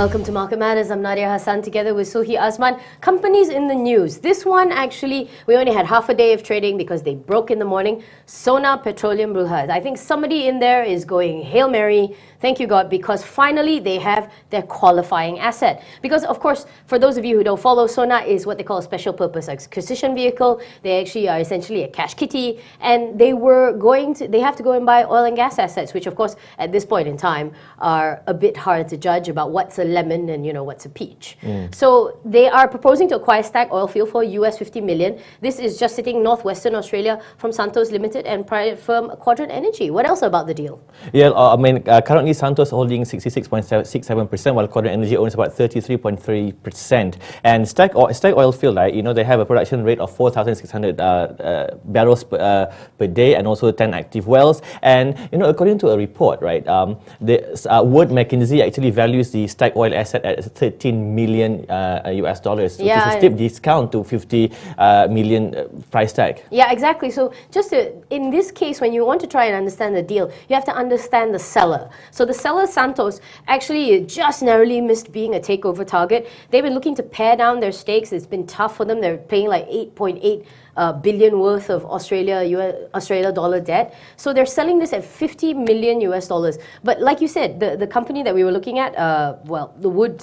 Welcome to Market Matters. I'm Nadia Hassan together with Sulhi Azman. Companies in the news. This one actually, we only had half a day of trading because they broke in the morning. Sona Petroleum Bhd. I think somebody in there is going Hail Mary, thank you God, because finally they have their qualifying asset. Because of course, for those of you who don't follow, Sona is what they call a special purpose acquisition vehicle. They actually are essentially a cash kitty, and they have to go and buy oil and gas assets, which of course at this point in time are a bit hard to judge about what's a lemon and what's a peach. So they are proposing to acquire SPAC oil field for US 50 million. This is just sitting northwestern Australia from Santos Limited and private firm Quadrant Energy. What else about the deal? Yeah, currently Santos holding 66.67%, while Quadrant Energy owns about 33.3%. And SPAC oil field, right, they have a production rate of 4,600 barrels per day, and also 10 active wells. And according to a report, right, Wood Mackenzie actually values the SPAC oil asset at 13 million US dollars, which is a steep discount to 50 million price tag. Yeah, exactly. So in this case, when you want to try and understand the deal, you have to understand the seller. So the seller, Santos, actually just narrowly missed being a takeover target. They've been looking to pare down their stakes. It's been tough for them. They're paying like 8.8 billion worth of Australia dollar debt. So they're selling this at 50 million US dollars. But like you said, the company that we were looking at, the Wood,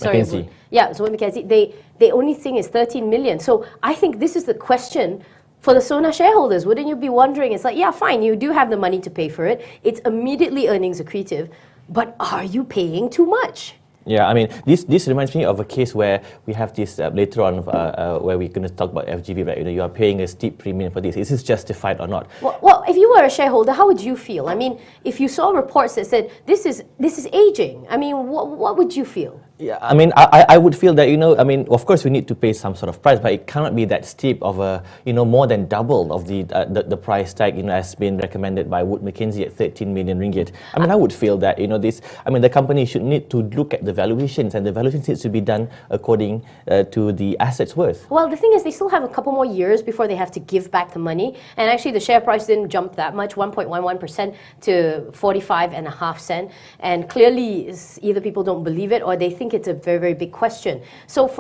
Mackenzie. So Mackenzie, they only think is 13 million. So I think this is the question for the Sona shareholders. Wouldn't you be wondering? It's like, yeah, fine, you do have the money to pay for it. It's immediately earnings accretive, but are you paying too much? Yeah, I mean, this reminds me of a case where we have this later on, where we're going to talk about FGV, right? You are paying a steep premium for this. Is this justified or not? Well, if you were a shareholder, how would you feel? I mean, if you saw reports that said this is aging, I mean, what would you feel? Yeah, I mean, I would feel that, I mean, of course we need to pay some sort of price, but it cannot be that steep of a, more than double of the price tag, has been recommended by Wood Mackenzie at 13 million ringgit. I mean, I would feel that, the company should need to look at the valuations, and the valuations needs to be done according to the assets worth. Well, the thing is, they still have a couple more years before they have to give back the money, and actually the share price didn't jump that much, 1.11% to 45.5 cents, and clearly either people don't believe it or they think it's a very, very big question. So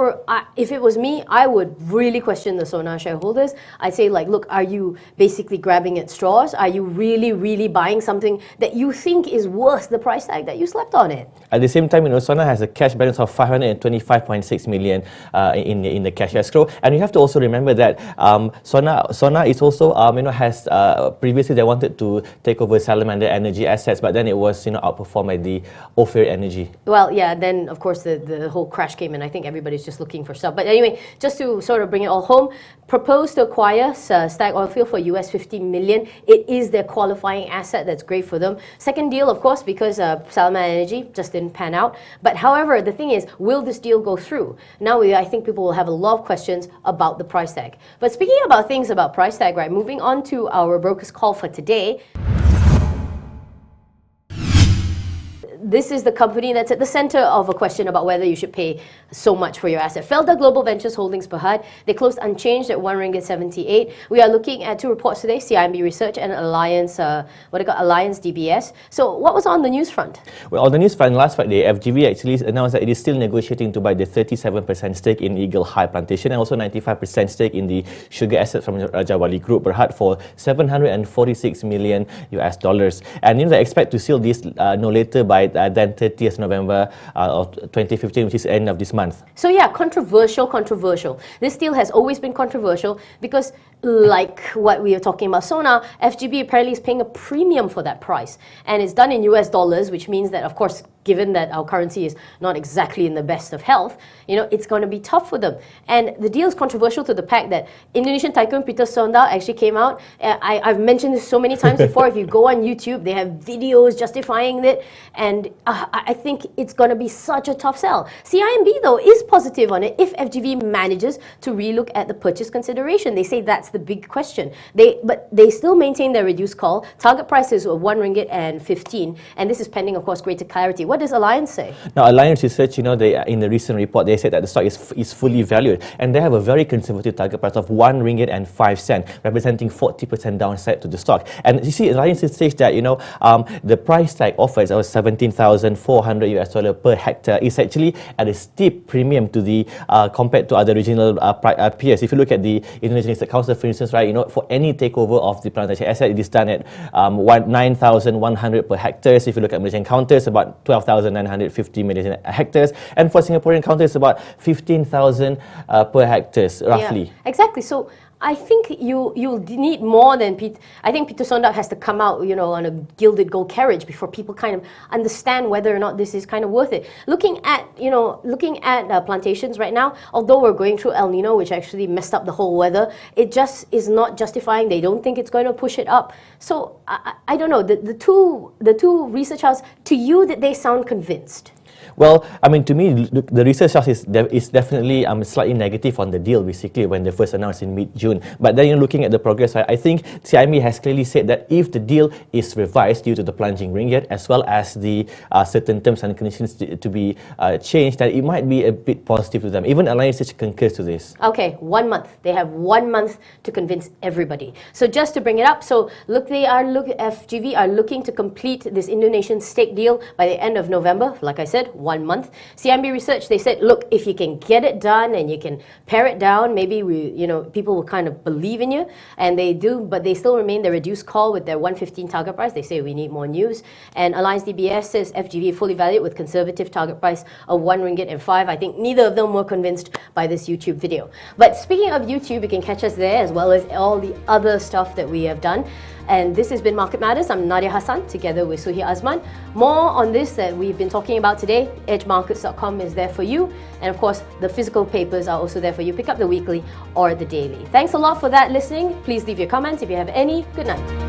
if it was me, I would really question the Sona shareholders. I'd say, look, are you basically grabbing at straws? Are you really, really buying something that you think is worth the price tag that you slept on it? At the same time, Sona has a cash balance of 525.6 million in the cash escrow, and you have to also remember that Sona is also has previously they wanted to take over Salamander energy assets, but then it was outperformed by the Ophir Energy. Well, yeah, then of course the whole crash came in. I think everybody's just looking for stuff. But anyway, just to sort of bring it all home, proposed to acquire SPAC oil field for US 50 million. It is their qualifying asset. That's great for them. Second deal, of course, because Salamander Energy just didn't pan out. But however, the thing is, will this deal go through? Now I think people will have a lot of questions about the price tag. But speaking about things about price tag, right, moving on to our broker's call for today. This is the company that's at the center of a question about whether you should pay so much for your asset. Felda Global Ventures Holdings Bhd. They closed unchanged at 1 ringgit 78. We are looking at two reports today, CIMB Research and Alliance, Alliance DBS. So what was on the news front? Well, on the news front, last Friday, FGV actually announced that it is still negotiating to buy the 37% stake in Eagle High Plantation and also 95% stake in the sugar assets from Rajawali Group Berhad for 746 million US dollars. And they expect to seal this no later by then 30th November of 2015, which is the end of this month. So yeah, controversial. This deal has always been controversial because, like what we are talking about Sona, FGB apparently is paying a premium for that price. And it's done in US dollars, which means that, of course, given that our currency is not exactly in the best of health, it's going to be tough for them. And the deal is controversial to the fact that Indonesian tycoon Peter Sonda actually came out. I've mentioned this so many times before. If you go on YouTube, they have videos justifying it. And I think it's going to be such a tough sell. CIMB, though, is positive on it if FGV manages to relook at the purchase consideration. They say that's the big question. But they still maintain their reduced call. Target price is 1 ringgit and 15. And this is pending, of course, greater clarity. What what does Alliance say? Now, Alliance Research, they in the recent report, they said that the stock is fully valued, and they have a very conservative target price of RM1.05, representing 40% downside to the stock. And you see, Alliance says that the price tag offered was $17,400 per hectare is actually at a steep premium to the compared to other regional peers. If you look at the Indonesian Listed Council, for instance, right, for any takeover of the plantation asset, it is done at 9,100 per hectares. If you look at Malaysian counters, about 12,950 Malaysian hectares, and for Singaporean counters, about 15,000 per hectares, roughly. Yeah, exactly. So I think you'll need more than I think Peter Sondak has to come out, on a gilded gold carriage before people kind of understand whether or not this is kind of worth it. Looking at plantations right now, although we're going through El Nino, which actually messed up the whole weather, it just is not justifying. They don't think it's going to push it up. So I don't know. The two research houses, to you, that they sound convinced? Well, I mean, to me, the research house is definitely slightly negative on the deal, basically, when they first announced in mid-June. But then, looking at the progress, I think CIMB has clearly said that if the deal is revised due to the plunging ringgit, as well as the certain terms and conditions to be changed, that it might be a bit positive to them. Even Alliance Research concurs to this. Okay, 1 month. They have 1 month to convince everybody. So just to bring it up, FGV are looking to complete this Indonesian stake deal by the end of November. Like I said, 1 month. CIMB Research, they said, look, if you can get it done and you can pare it down, maybe people will kind of believe in you, and they do, but they still remain the reduced call with their 115 target price. They say we need more news. And Alliance DBS says FGV fully valued with conservative target price of RM1.05. I think neither of them were convinced by this YouTube video. But speaking of YouTube, you can catch us there as well as all the other stuff that we have done. And this has been Market Matters. I'm Nadia Hassan, together with Suhi Azman. More on this that we've been talking about today. edgemarkets.com is there for you. And of course, the physical papers are also there for you. Pick up the weekly or the daily. Thanks a lot for that listening. Please leave your comments if you have any. Good night.